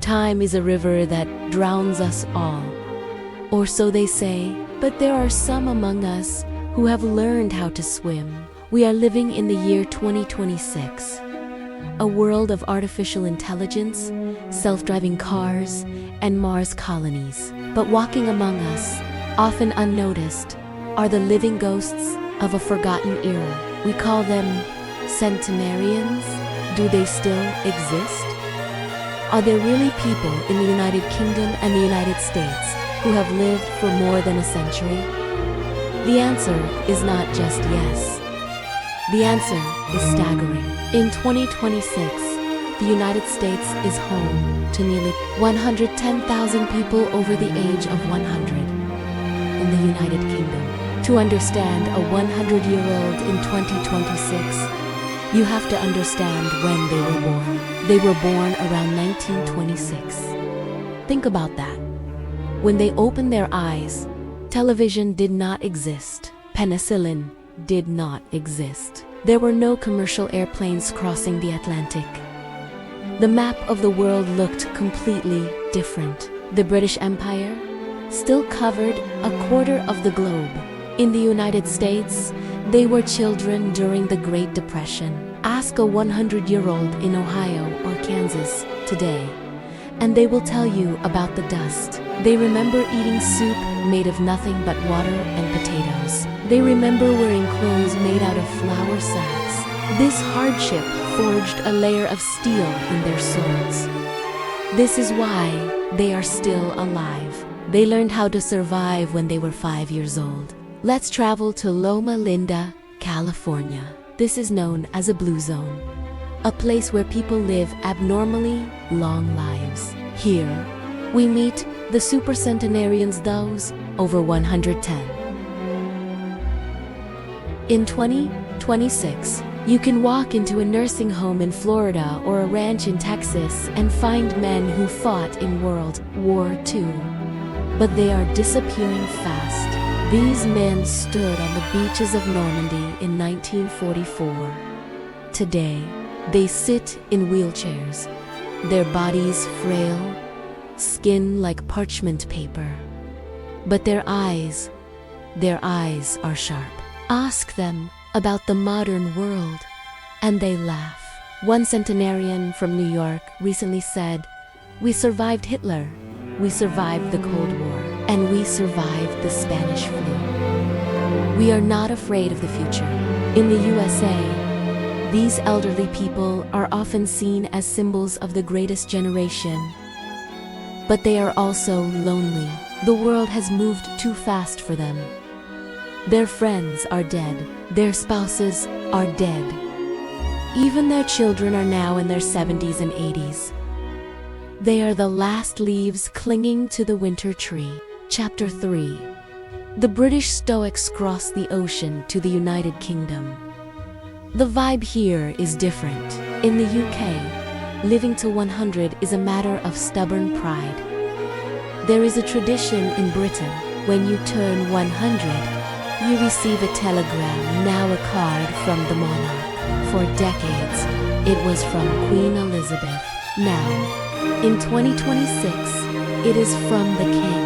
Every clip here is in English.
Time is a river that drowns us all. Or so they say, but there are some among us who have learned how to swim. We are living in the year 2026. A world of artificial intelligence, self-driving cars, and Mars colonies. But walking among us, often unnoticed, are the living ghosts of a forgotten era. We call them Centenarians. Do they still exist? Are there really people in the United Kingdom and the United States who have lived for more than a century? The answer is not just yes. The answer is staggering. In 2026, the United States is home to nearly 110,000 people over the age of 100 in the United Kingdom. To understand a 100-year-old in 2026, you have to understand when they were born. They were born around 1926. Think about that. When they opened their eyes, television did not exist. Penicillin did not exist. There were no commercial airplanes crossing the Atlantic. The map of the world looked completely different. The British Empire still covered a quarter of the globe. In the United States, they were children during the Great Depression. Ask a 100-year-old in Ohio or Kansas today, and they will tell you about the dust. They remember eating soup made of nothing but water and potatoes. They remember wearing clothes made out of flour sacks. This hardship forged a layer of steel in their souls. This is why they are still alive. They learned how to survive when they were 5 years old. Let's travel to Loma Linda, California. This is known as a blue zone, a place where people live abnormally long lives. Here, we meet the Supercentenarians, those over 110. In 2026, you can walk into a nursing home in Florida or a ranch in Texas and find men who fought in World War II. But they are disappearing fast. These men stood on the beaches of Normandy in 1944. Today, they sit in wheelchairs, their bodies frail, skin like parchment paper. But their eyes are sharp. Ask them about the modern world, and they laugh. One centenarian from New York recently said, "We survived Hitler, we survived the Cold War, and we survived the Spanish flu." We are not afraid of the future. In the USA, these elderly people are often seen as symbols of the greatest generation. But they are also lonely. The world has moved too fast for them. Their friends are dead. Their spouses are dead. Even their children are now in their 70s and 80s. They are the last leaves clinging to the winter tree. Chapter 3. The British Stoics cross the ocean to the United Kingdom. The vibe here is different. In the UK, living to 100 is a matter of stubborn pride. There is a tradition in Britain. When you turn 100, you receive a telegram, now a card from the monarch. For decades, it was from Queen Elizabeth. Now, in 2026, it is from the King.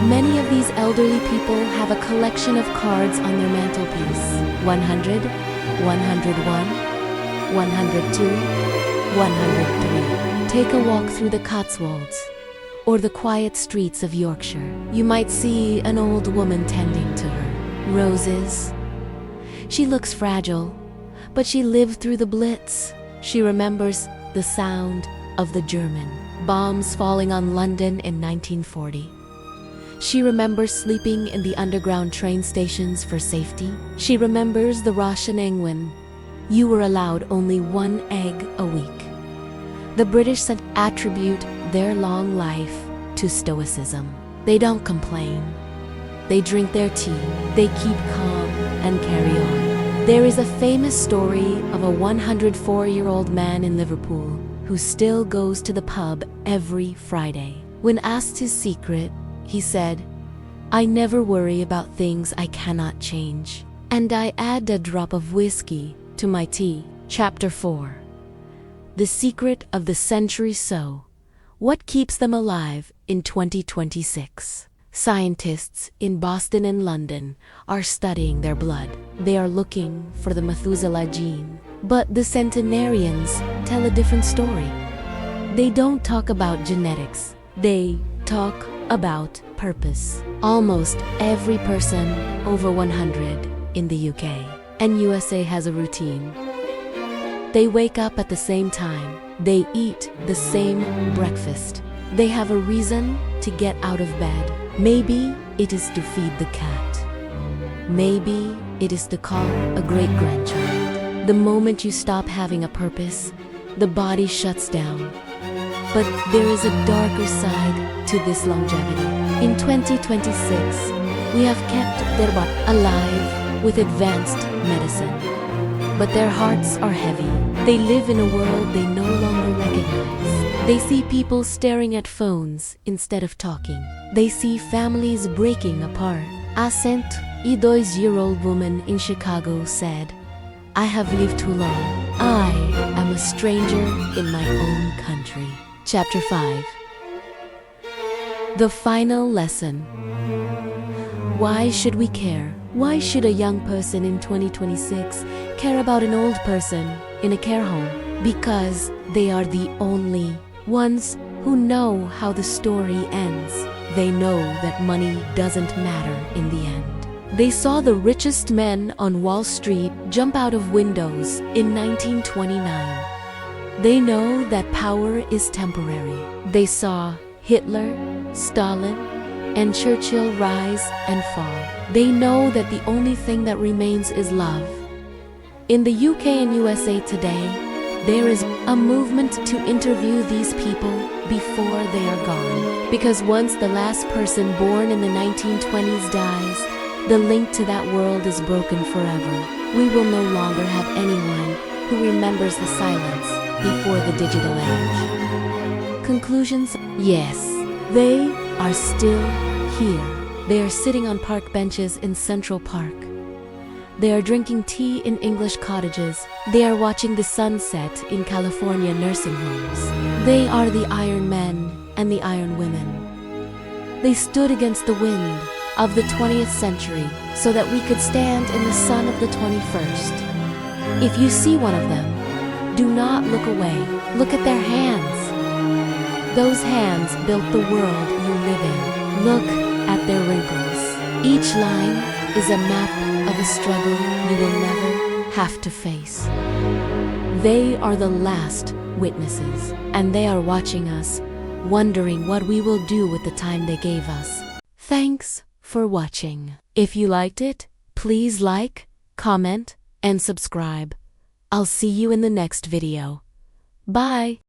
Many of these elderly people have a collection of cards on their mantelpiece. 100, 101, 102, 103. Take a walk through the Cotswolds or the quiet streets of Yorkshire. You might see an old woman tending to her roses. She looks fragile, but she lived through the Blitz. She remembers the sound of the German bombs falling on London in 1940. She remembers sleeping in the underground train stations for safety. She remembers the rationing when you were allowed only 1 egg a week. The British attribute their long life to stoicism. They don't complain. They drink their tea. They keep calm and carry on. There is a famous story of a 104-year-old man in Liverpool who still goes to the pub every Friday. When asked his secret, he said, "I never worry about things I cannot change. And I add a drop of whiskey to my tea." Chapter 4. The Secret of the Century. So, What keeps them alive in 2026? Scientists in Boston and London are studying their blood. They are looking for the Methuselah gene. But the Centenarians tell a different story. They don't talk about genetics. They talk about purpose. Almost every person over 100 in the UK and USA has a routine. They wake up at the same time. They eat the same breakfast. They have a reason to get out of bed. Maybe it is to feed the cat. Maybe it is to call a great-grandchild. The moment you stop having a purpose, the body shuts down. But there is a darker side to this longevity. In 2026, we have kept their body alive with advanced medicine. But their hearts are heavy. They live in a world they no longer recognize. They see people staring at phones instead of talking. They see families breaking apart. A 102-year-old woman in Chicago said, "I have lived too long. I am a stranger in my own country." Chapter 5. The final lesson. Why should we care? Why should a young person in 2026 care about an old person in a care home? Because they are the only ones who know how the story ends. They know that money doesn't matter in the end. They saw the richest men on Wall Street jump out of windows in 1929. They know that power is temporary. They saw Hitler, Stalin, and Churchill rise and fall. They know that the only thing that remains is love. In the UK and USA today, there is a movement to interview these people before they are gone. Because once the last person born in the 1920s dies, the link to that world is broken forever. We will no longer have anyone who remembers the silence before the digital age. Conclusions? Yes, they are still here. They are sitting on park benches in Central Park. They are drinking tea in English cottages. They are watching the sunset in California nursing homes. They are the Iron Men and the Iron Women. They stood against the wind of the 20th century so that we could stand in the sun of the 21st. If you see one of them, do not look away. Look at their hands. Those hands built the world you live in. Look at their wrinkles. Each line is a map of a struggle you will never have to face. They are the last witnesses, and they are watching us, wondering what we will do with the time they gave us. Thanks for watching. If you liked it, please like, comment, and subscribe. I'll see you in the next video. Bye!